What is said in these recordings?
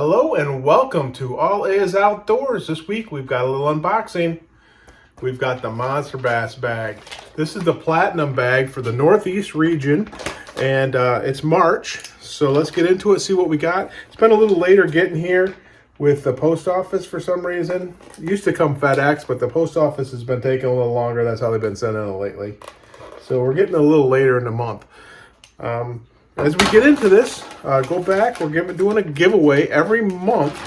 Hello and welcome to All Is Outdoors. This week we've got a little unboxing. We've got the Monster Bass bag. This is the Platinum bag for the Northeast region, and it's March. So let's get into it, see what we got. It's been a little later getting here with the post office for some reason. It used to come FedEx, but the post office has been taking a little longer. That's how they've been sending it lately. So we're getting a little later in the month. As we get into this, go back. We're doing a giveaway every month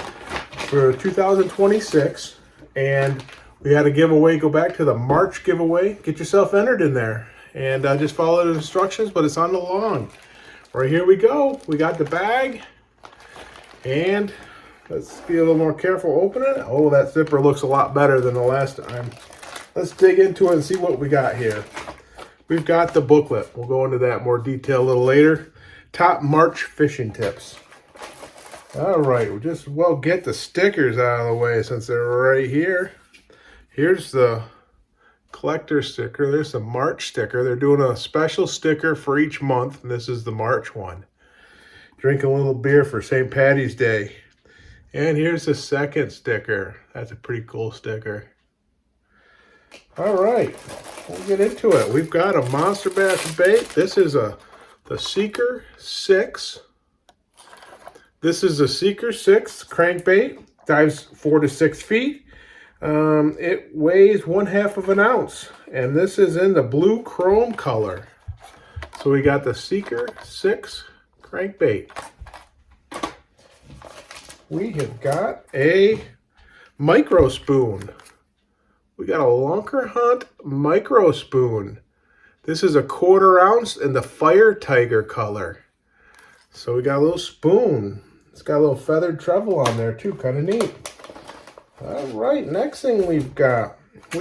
for 2026, and we had a giveaway. Go back to the March giveaway. Get yourself entered in there, and just follow the instructions. But it's on the lawn. Right here we go. We got the bag, and let's be a little more careful opening it. Oh, that zipper looks a lot better than the last time. Let's dig into it and see what we got here. We've got the booklet. We'll go into that in more detail a little later. Top March fishing tips. All right, we'll get the stickers out of the way since they're right here. Here's the collector sticker. There's the March sticker. They're doing a special sticker for each month, and this is the March one. Drink a little beer for St. Patty's Day. And here's the second sticker. That's a pretty cool sticker. All right, we'll get into it. We've got a Monster Bass bait. This is the Seeker 6. This is a Seeker 6 crankbait. Dives 4 to 6 feet. It weighs 1/2 of an ounce. And this is in the blue chrome color. So we got the Seeker 6 crankbait. We have got a micro spoon. We got a Lunkerhunt micro spoon. This is a 1/4 ounce in the Fire Tiger color. So we got a little spoon. It's got a little feathered treble on there too, kind of neat. All right, next thing we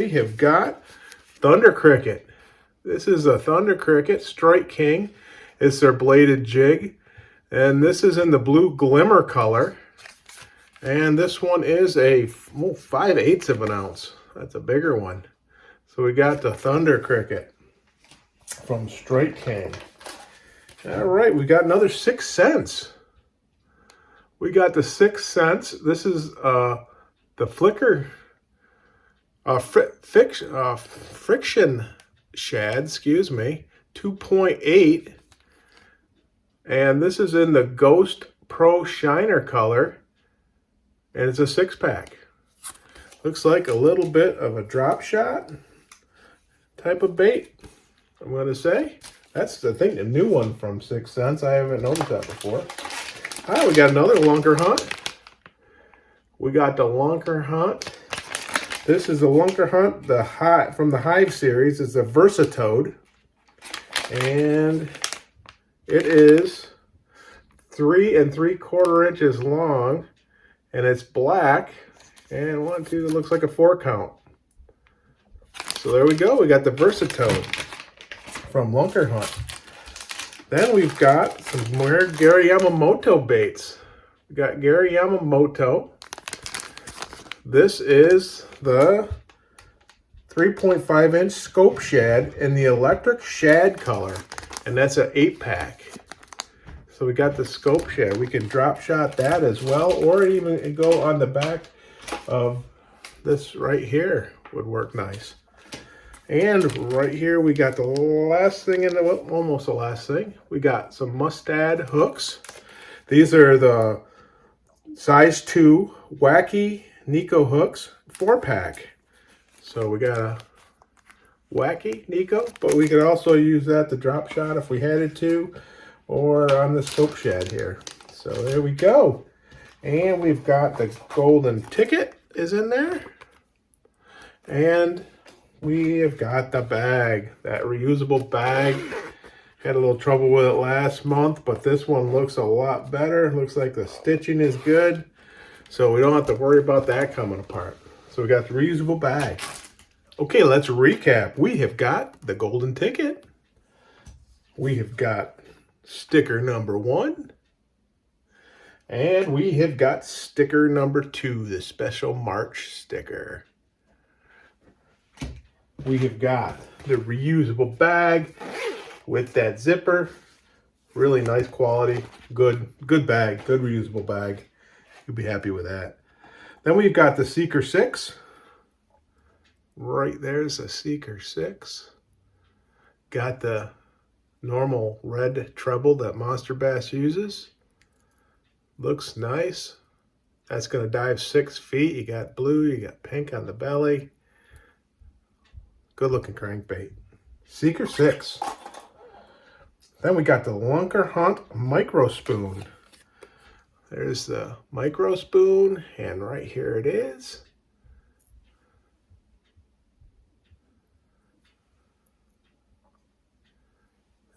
have got Thunder Cricket. This is a Thunder Cricket Strike King. It's their bladed jig. And this is in the blue glimmer color. And this one is a 5/8 of an ounce. That's a bigger one. So we got the Thunder Cricket from Strike King. All right, we got another 6 cents. We got the 6 cents. This is the Fiction Shad, 2.8. And this is in the Ghost Pro Shiner color. And it's a 6-pack. Looks like a little bit of a drop shot type of bait, I'm going to say. That's, I think, a new one from 6 cents. I haven't noticed that before. All right, we got another Lunkerhunt. We got the Lunkerhunt. This is the Lunkerhunt, from the Hive series. It's a Versatode. And it is 3 3/4 inches long. And it's black. And 1, 2, it looks like a 4 count. So there we go. We got the Versatode from Lunkerhunt. Then we've got some more Gary Yamamoto baits. We got Gary Yamamoto. This is the 3.5-inch scope shad in the electric shad color. And that's an 8-pack. So we got the scope shad. We can drop shot that as well, or even go on the back of this right here would work nice. And right here we got the last thing in the, well, almost the last thing. We got some Mustad hooks. These are the size 2 Wacky Nico hooks, 4-pack. So we got a Wacky Nico, but we could also use that to drop shot if we had to, or on the scope shad here. So there we go. And we've got the golden ticket is in there. And we have got the bag, that reusable bag. Had a little trouble with it last month, but this one looks a lot better. Looks like the stitching is good. So we don't have to worry about that coming apart. So we got the reusable bag. Okay, let's recap. We have got the golden ticket. We have got sticker number 1. And we have got sticker number 2, the special March sticker. We have got the reusable bag with that zipper. Really nice quality, good bag, good reusable bag. You'll be happy with that. Then we've got the Seeker 6. Right there's a Seeker 6. Got the normal red treble that Monster Bass uses. Looks nice. That's going to dive 6 feet. You got blue, you got pink on the belly. Good looking crankbait. Seeker 6. Then we got the Lunkerhunt Micro Spoon. There's the micro spoon, and right here it is.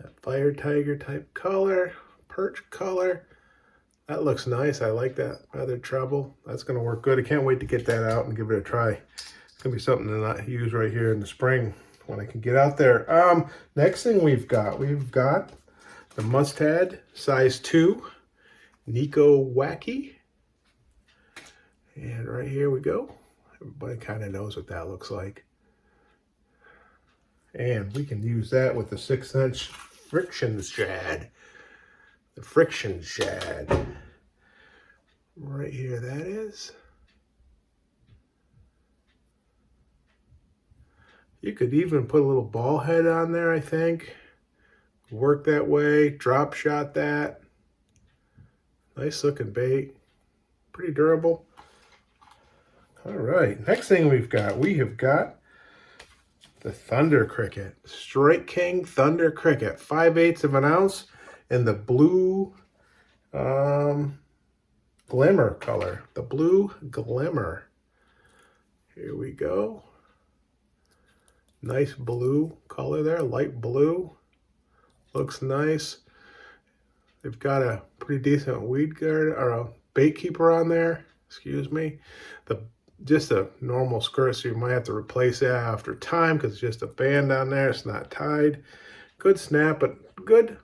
That fire tiger type color, perch color. That looks nice. I like that feather treble. That's going to work good. I can't wait to get that out and give it a try. It's going to be something to not use right here in the spring when I can get out there. Next thing we've got the Mustad size 2 Nico Wacky. And right here we go. Everybody kind of knows what that looks like. And we can use that with the 6-inch Fiction Shad. The Fiction Shad. Right here that is. You could even put a little ball head on there, I think. Work that way, drop shot that. Nice looking bait. Pretty durable. All right, next thing we have got the Thunder Cricket. Strike King Thunder Cricket. 5/8 of an ounce in the blue glimmer color. The blue glimmer. Here we go. Nice blue color there, light blue. Looks nice. They've got a pretty decent weed guard or a bait keeper on there. Excuse me. Just a normal skirt, so you might have to replace that after time because it's just a band on there. It's not tied. Good snap, but good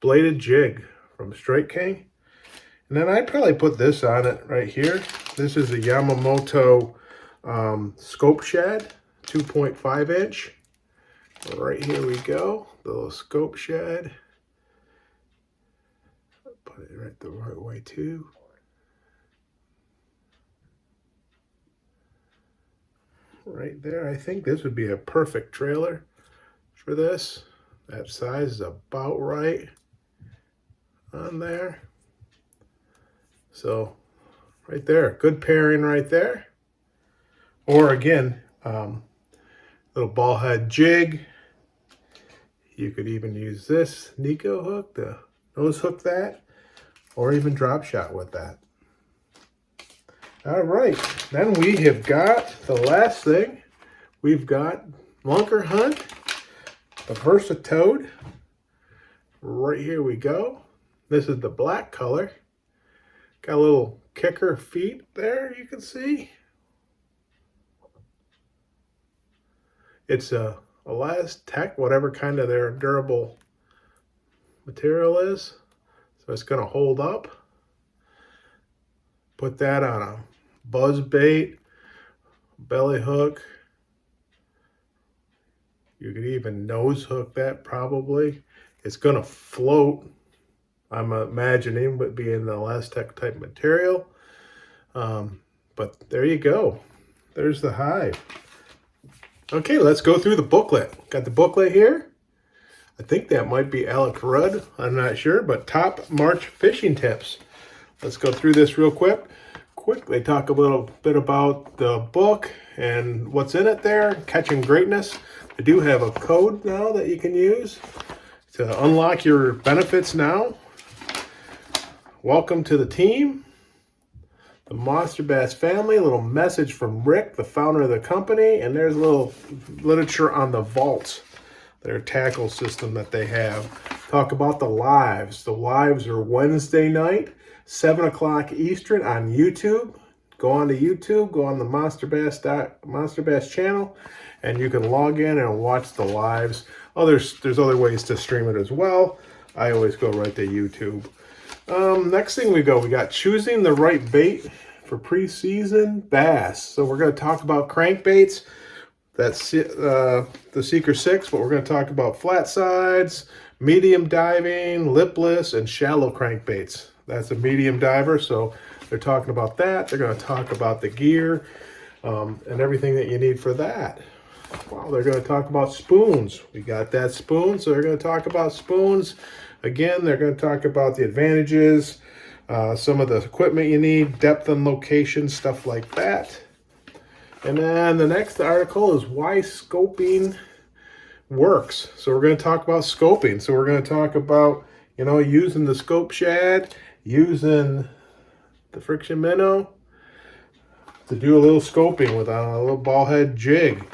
bladed jig from Strike King. And then I'd probably put this on it right here. This is a Yamamoto Scope Shad, 2.5 inch. Right here we go, the little Scope Shad. Put it right the right way too. Right there, I think this would be a perfect trailer for this. That size is about right on there. So right there, good pairing right there. Or again, little ball head jig. You could even use this Nico hook to nose hook that, or even drop shot with that. All right, then we have got the last thing. We've got Lunkerhunt, the Versatoad. Right here we go. This is the black color. Got a little kicker feet there, you can see. It's a Elastec, whatever kind of their durable material is. So it's going to hold up. Put that on a buzz bait, belly hook. You could even nose hook that probably. It's going to float, I'm imagining, but being the Elastec type material. But there you go. There's the hive. Okay, let's go through the booklet. Got the booklet here. I think that might be Alec Rudd. I'm not sure, but top March fishing tips. Let's go through this real quick. They talk a little bit about the book and what's in it there, Catching Greatness. They do have a code now that you can use to unlock your benefits now. Welcome to the team, the Monster Bass family. A little message from Rick, the founder of the company, and there's a little literature on the vaults, their tackle system that they have. Talk about the lives. The lives are Wednesday night, 7 o'clock Eastern on YouTube. Go on to YouTube, go on the Monster Bass channel, and you can log in and watch the lives. There's other ways to stream it as well. I always go right to YouTube. Next thing we got choosing the right bait for pre-season bass. So we're going to talk about crankbaits. That's the Seeker 6, but we're going to talk about flat sides, medium diving, lipless, and shallow crankbaits. That's a medium diver, so they're talking about that. They're going to talk about the gear and everything that you need for that. Wow, they're going to talk about spoons. We got that spoon, so they're going to talk about spoons. Again, they're going to talk about the advantages, some of the equipment you need, depth and location, stuff like that. And then the next article is why scoping works. So we're going to talk about scoping. So we're going to talk about, you know, using the scope shad, using the friction minnow to do a little scoping with a little ball head jig.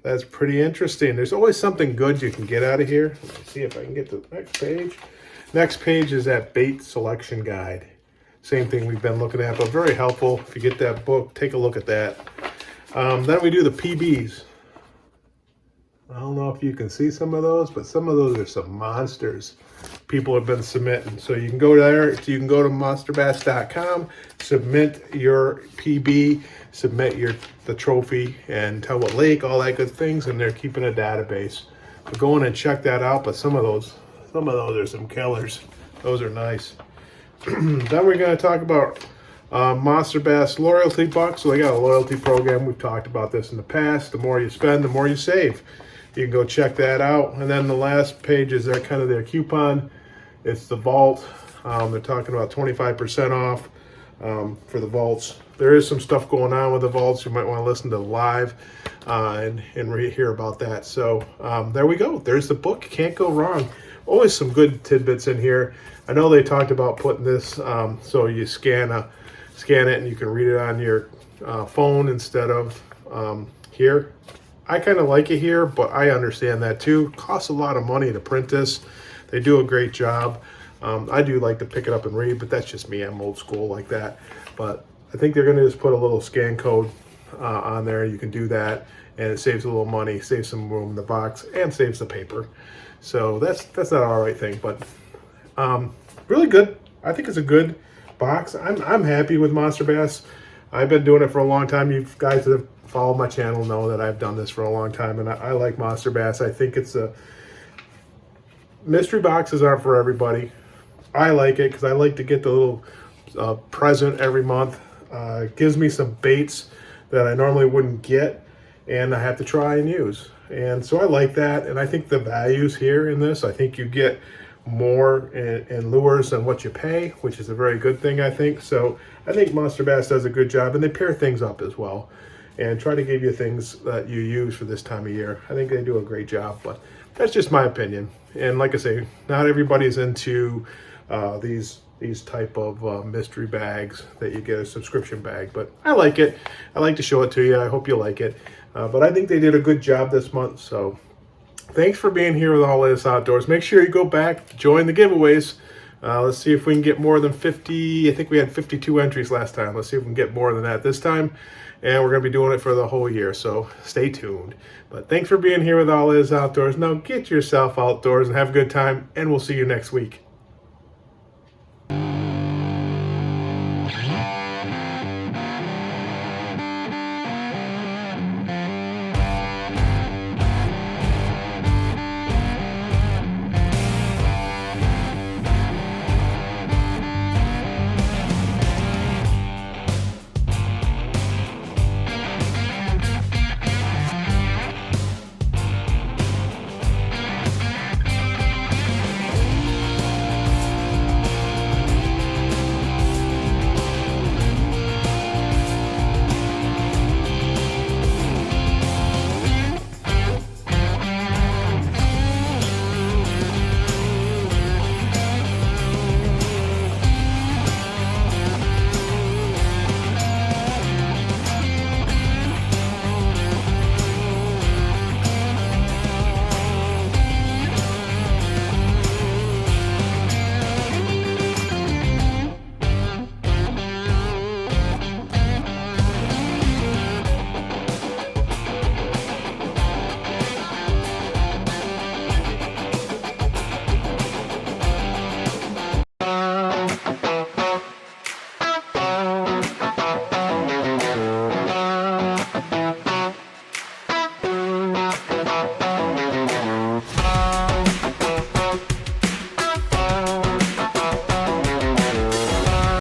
That's pretty interesting. There's always something good you can get out of here. Let me see if I can get to the next page. Next page is that bait selection guide. Same thing we've been looking at, but very helpful. If you get that book, take a look at that. Then we do the PBs. I don't know if you can see some of those, but some of those are some monsters people have been submitting. So you can go there, you can go to monsterbass.com, submit your PB, submit the trophy, and tell what lake, all that good things, and they're keeping a database. So go in and check that out, but some of those are some killers. Those are nice. Then we're going to talk about Monster Bass Loyalty Bucks. So they got a loyalty program. We've talked about this in the past. The more you spend, the more you save. You can go check that out. And then the last page is kind of their coupon. It's the vault. They're talking about 25% off for the vaults. There is some stuff going on with the vaults. You might want to listen to live and hear about that. So there we go. There's the book. Can't go wrong. Always some good tidbits in here. I know they talked about putting this so you scan it and you can read it on your phone instead of here. I kind of like it here, but I understand that too. It costs a lot of money to print this. They do a great job. I do like to pick it up and read, but that's just me. I'm old school like that. But I think they're going to just put a little scan code on there. You can do that, and it saves a little money, saves some room in the box, and saves the paper. So that's not all right thing, but really good. I think it's a good box. I'm happy with Monster Bass. I've been doing it for a long time. You guys that have followed my channel know that I've done this for a long time, and I like Monster Bass. I think it's mystery boxes aren't for everybody. I like it because I like to get the little present every month. It gives me some baits that I normally wouldn't get, and I have to try and use. And so I like that, and I think the values here in this, I think you get more in lures than what you pay, which is a very good thing, I think. So I think Monster Bass does a good job, and they pair things up as well and try to give you things that you use for this time of year. I think they do a great job, but that's just my opinion. And like I say, not everybody's into these type of mystery bags that you get a subscription bag, but I like it. I like to show it to you. I hope you like it. But I think they did a good job this month. So thanks for being here with All This Outdoors. Make sure you go back, join the giveaways. Let's see if we can get more than 50. I think we had 52 entries last time. Let's see if we can get more than that this time. And we're going to be doing it for the whole year, so stay tuned. But thanks for being here with All This Outdoors. Now get yourself outdoors and have a good time, and we'll see you next week.